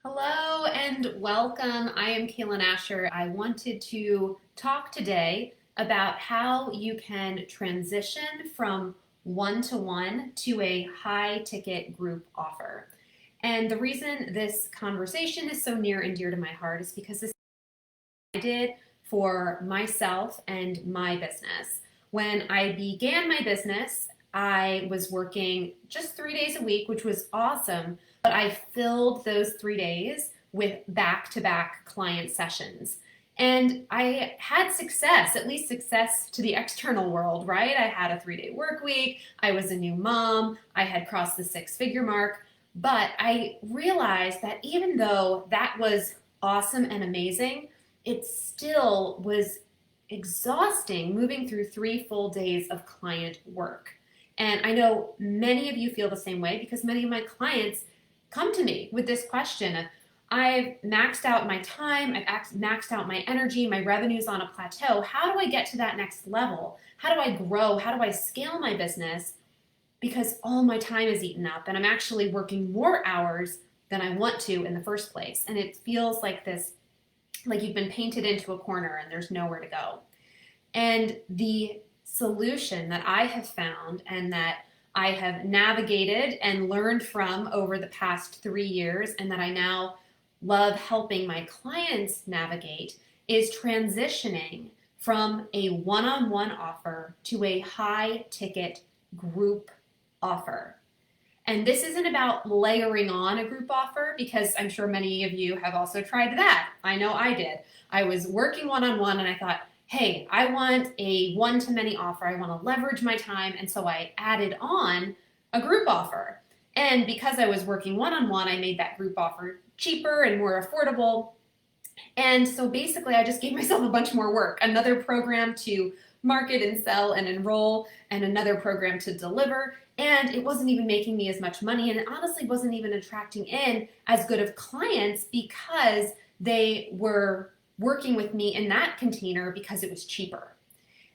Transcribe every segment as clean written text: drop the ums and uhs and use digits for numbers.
Hello and welcome. I am Kaylin Asher. I wanted to talk today about how you can transition from one-to-one to a high ticket group offer. And the reason this conversation is so near and dear to my heart is because this I did for myself and my business. When I began my business, I was working just 3 days a week, which was awesome, but I filled those 3 days with back-to-back client sessions. And I had success, at least success to the external world, right? I had a 3-day work week, I was a new mom, I had crossed the six-figure mark, but I realized that even though that was awesome and amazing, it still was exhausting moving through 3 full days of client work. And I know many of you feel the same way because many of my clients come to me with this question. I've maxed out my time, I've maxed out my energy, my revenue's on a plateau. How do I get to that next level? How do I grow? How do I scale my business? Because all my time is eaten up and I'm actually working more hours than I want to in the first place. And it feels like this, like you've been painted into a corner and there's nowhere to go. And the solution that I have found and that I have navigated and learned from over the past 3 years, and that I now love helping my clients navigate, is transitioning from a one-on-one offer to a high ticket group offer. And this isn't about layering on a group offer, because I'm sure many of you have also tried that. I know I did. I was working one-on-one and I thought, hey, I want a one-to-many offer. I want to leverage my time. And so I added on a group offer. And because I was working one-on-one, I made that group offer cheaper and more affordable. And so basically, I just gave myself a bunch more work, another program to market and sell and enroll, and another program to deliver. And it wasn't even making me as much money. And it honestly wasn't even attracting in as good of clients because they were working with me in that container because it was cheaper.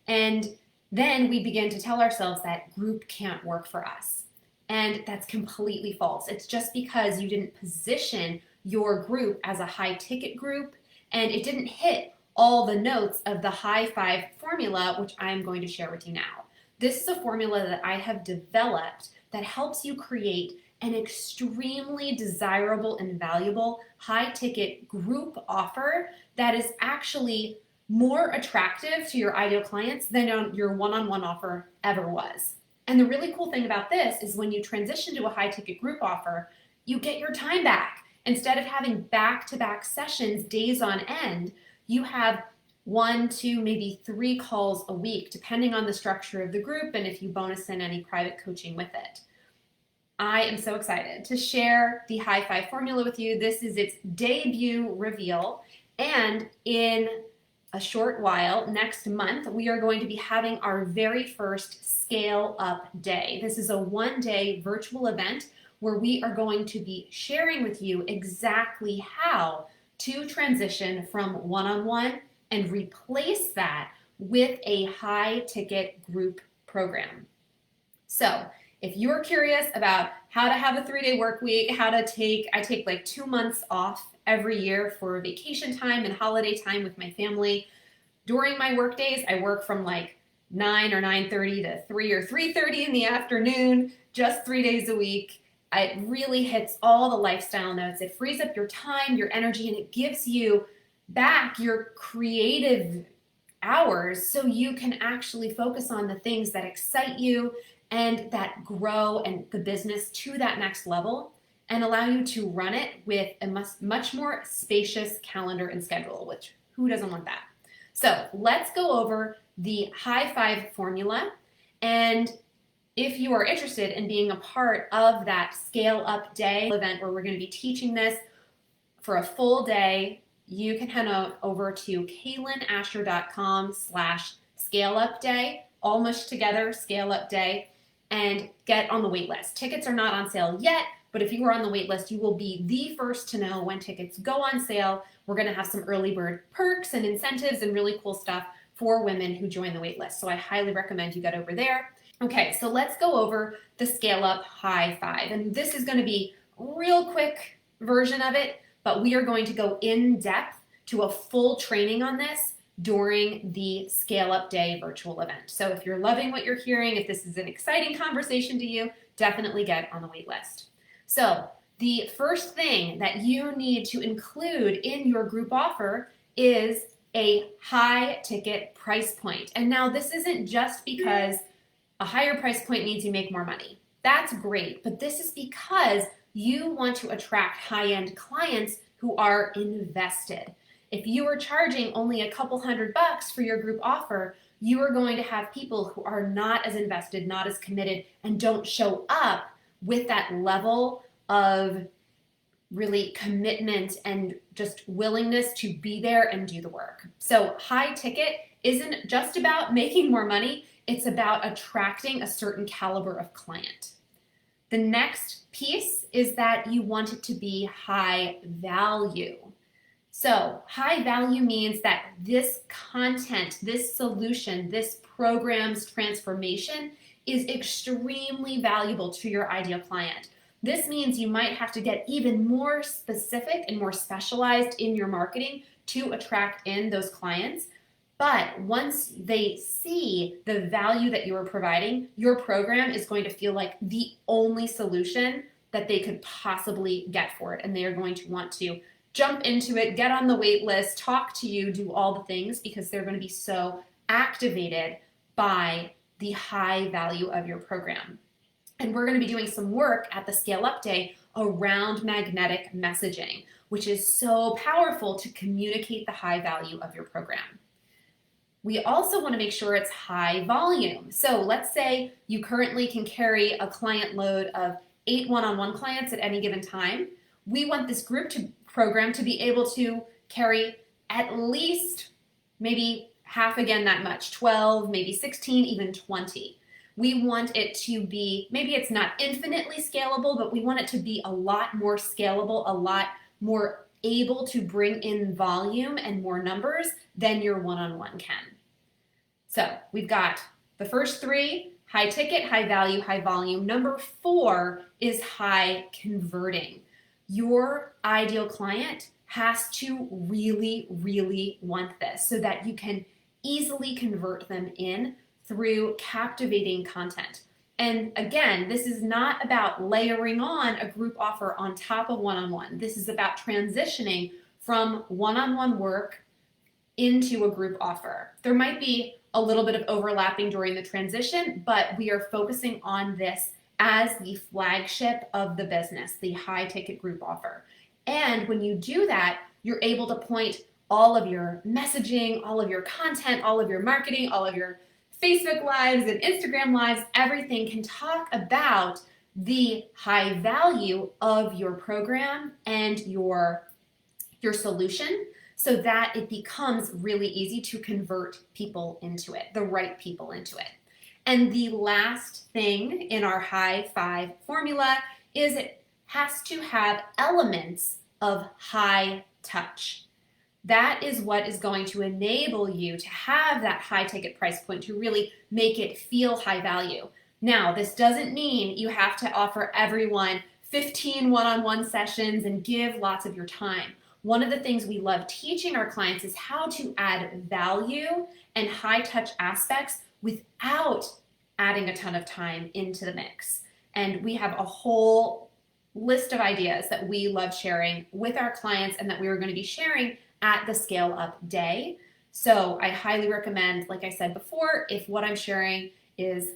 And then we begin to tell ourselves that group can't work for us. And that's completely false. It's just because you didn't position your group as a high ticket group and it didn't hit all the notes of the HighFive formula, which I'm going to share with you now. This is a formula that I have developed that helps you create an extremely desirable and valuable high ticket group offer that is actually more attractive to your ideal clients than your one-on-one offer ever was. And the really cool thing about this is when you transition to a high ticket group offer, you get your time back. Instead of having back-to-back sessions days on end, you have 1, 2, maybe 3 calls a week, depending on the structure of the group and if you bonus in any private coaching with it. I am so excited to share the HighFive formula with you. This is its debut reveal, and in a short while, next month, we are going to be having our very first Scale Up Day. This is a 1-day virtual event where we are going to be sharing with you exactly how to transition from one-on-one and replace that with a high ticket group program. So if you're curious about how to have a 3-day work week, I take like 2 months off every year for vacation time and holiday time with my family. During my work days, I work from like 9 or 9:30 to 3 or 3:30 in the afternoon, just 3 days a week. It really hits all the lifestyle notes. It frees up your time, your energy, and it gives you back your creative hours so you can actually focus on the things that excite you and that grow and the business to that next level and allow you to run it with a much more spacious calendar and schedule, which who doesn't want that? So let's go over the HighFive formula. And if you are interested in being a part of that Scale Up Day event where we're going to be teaching this for a full day, you can head over to kaylinasher.com/scaleupday, all mushed together, Scale Up Day, and get on the wait list. Tickets are not on sale yet, but if you are on the wait list, you will be the first to know when tickets go on sale. We're going to have some early bird perks and incentives and really cool stuff for women who join the wait list. So I highly recommend you get over there. Okay, so let's go over the Scale Up HighFive. And this is going to be a real quick version of it, but we are going to go in depth to a full training on this during the Scale Up Day virtual event. So if you're loving what you're hearing, if this is an exciting conversation to you, definitely get on the wait list. So the first thing that you need to include in your group offer is a high ticket price point. And now this isn't just because a higher price point means you make more money. That's great, but this is because you want to attract high-end clients who are invested. If you are charging only a couple $100 for your group offer, you are going to have people who are not as invested, not as committed, and don't show up with that level of really commitment and just willingness to be there and do the work. So high ticket isn't just about making more money, it's about attracting a certain caliber of client. The next piece is that you want it to be high value. So high value means that this content, this solution, this program's transformation is extremely valuable to your ideal client. This means you might have to get even more specific and more specialized in your marketing to attract in those clients. But once they see the value that you are providing, your program is going to feel like the only solution that they could possibly get for it. And they are going to want to jump into it, get on the wait list, talk to you, do all the things because they're going to be so activated by the high value of your program. And we're going to be doing some work at the Scale Up Day around magnetic messaging, which is so powerful to communicate the high value of your program. We also want to make sure it's high volume. So let's say you currently can carry a client load of 8 one-on-one clients at any given time. We want this group program to be able to carry at least maybe half again that much, 12, maybe 16, even 20. We want it to be, maybe it's not infinitely scalable, but we want it to be a lot more scalable, a lot more able to bring in volume and more numbers than your one-on-one can. So we've got the first 3, high ticket, high value, high volume. Number 4 is high converting. Your ideal client has to really, really want this so that you can easily convert them in through captivating content. And again, this is not about layering on a group offer on top of one-on-one. This is about transitioning from one-on-one work into a group offer. There might be a little bit of overlapping during the transition, but we are focusing on this as the flagship of the business, the high ticket group offer. And when you do that, you're able to point all of your messaging, all of your content, all of your marketing, all of your Facebook Lives and Instagram Lives, everything can talk about the high value of your program and your solution so that it becomes really easy to convert people into it, the right people into it. And the last thing in our HighFive formula is it has to have elements of high touch. That is what is going to enable you to have that high ticket price point to really make it feel high value. Now, this doesn't mean you have to offer everyone 15 one-on-one sessions and give lots of your time. One of the things we love teaching our clients is how to add value and high touch aspects without adding a ton of time into the mix. And we have a whole list of ideas that we love sharing with our clients and that we are going to be sharing at the Scale Up Day. So I highly recommend, like I said before, if what I'm sharing is,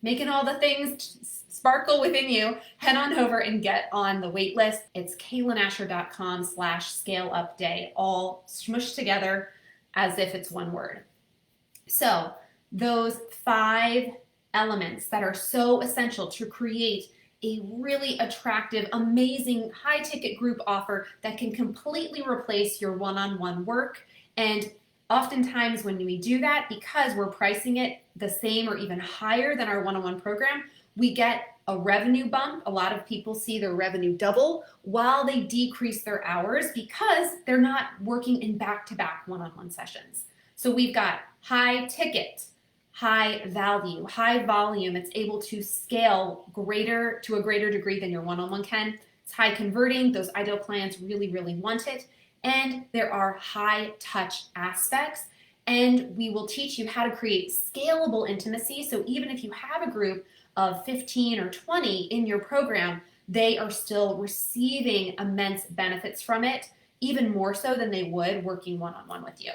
making all the things sparkle within you, head on over and get on the wait list. It's kaylanasher.com/scaleupday, all smushed together as if it's one word. So those 5 elements that are so essential to create a really attractive, amazing, high-ticket group offer that can completely replace your one-on-one work. And oftentimes when we do that, because we're pricing it the same or even higher than our one-on-one program, we get a revenue bump. A lot of people see their revenue double while they decrease their hours because they're not working in back-to-back one-on-one sessions. So we've got high ticket, high value, high volume. It's able to scale to a greater degree than your one-on-one can. It's high converting. Those ideal clients really, really want it. And there are high touch aspects. And we will teach you how to create scalable intimacy. So even if you have a group of 15 or 20 in your program, they are still receiving immense benefits from it, even more so than they would working one-on-one with you.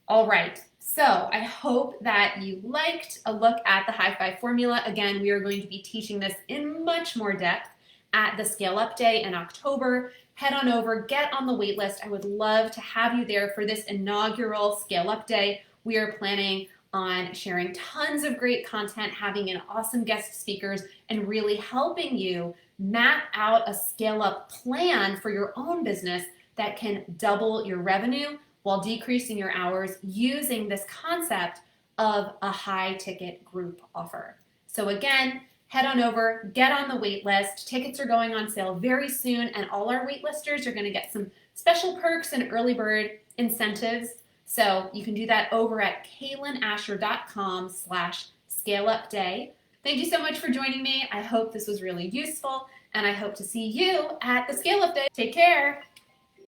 All right, so I hope that you liked a look at the HighFive Formula. Again, we are going to be teaching this in much more depth at the Scale Up Day in October. Head on over, get on the wait list. I would love to have you there for this inaugural Scale Up Day. We are planning on sharing tons of great content, having an awesome guest speakers, and really helping you map out a scale up plan for your own business that can double your revenue while decreasing your hours using this concept of a high ticket group offer. So again, head on over, get on the wait list. Tickets are going on sale very soon, and all our waitlisters are going to get some special perks and early bird incentives. So you can do that over at kaylinasher.com/scaleupday. Thank you so much for joining me. I hope this was really useful, and I hope to see you at the Scale Up Day. Take care.